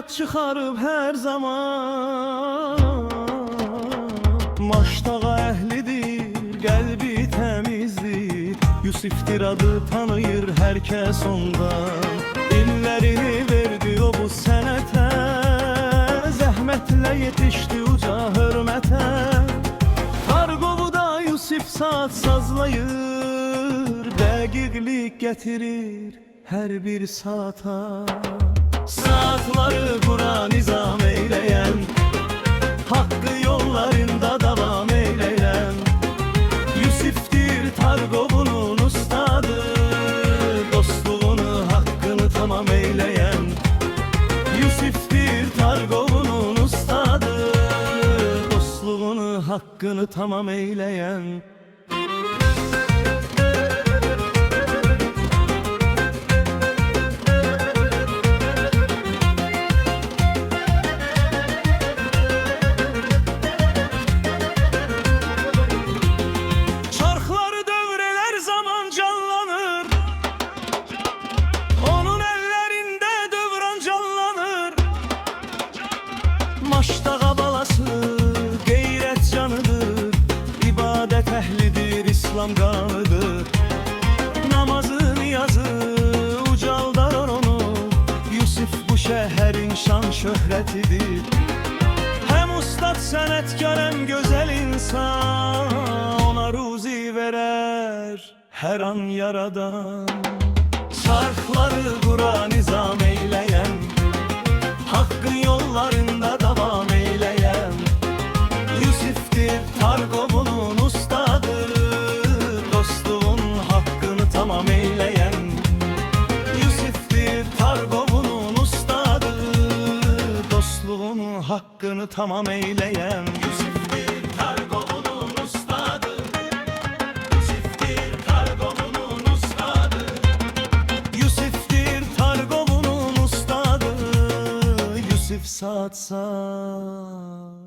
çıxarıb hər zaman. Maştağa əhlidir, qəlbi təmizdir, Yusifdir adı tanıyır hər kəs ondan. İllərini verdi o bu sənətə, zəhmətlə yetişdi uca hörmətə. Targovuda Yusif saat sazlayır, dəqiqlik gətirir hər bir saata. Saatları Quran nizam eyləyən, haqqı yollarında davam eyləyən Yusifdir Targovunun ustadı, dostluğunu haqqını tamam eyləyən Yusifdir Targovunun ustadı, dostluğunu haqqını tamam eyləyən. Maştağa balası qeyrət canıdır, ibadət əhlidir, İslam qanıdır. Namazı, niyazı ucaldar onu, Yusif bu şəhərin şan şöhrətidir. Həm ustad sənətkar, həm gözəl insan, ona ruzi verər hər an yaradan. Çarxları Quran nizam eyləyən, haqqın yollarında davam eyləyən Yusifdir Targovunun ustadı, dostluğun haqqını tamam eyləyən Yusifdir Targovunun ustadı, dostluğun haqqını tamam eyləyən Yusifdir Targovunun ustadı, Yusifdir Targovunun ustadı, Yusifdir Targovunun ustadı, Yusif saat saat.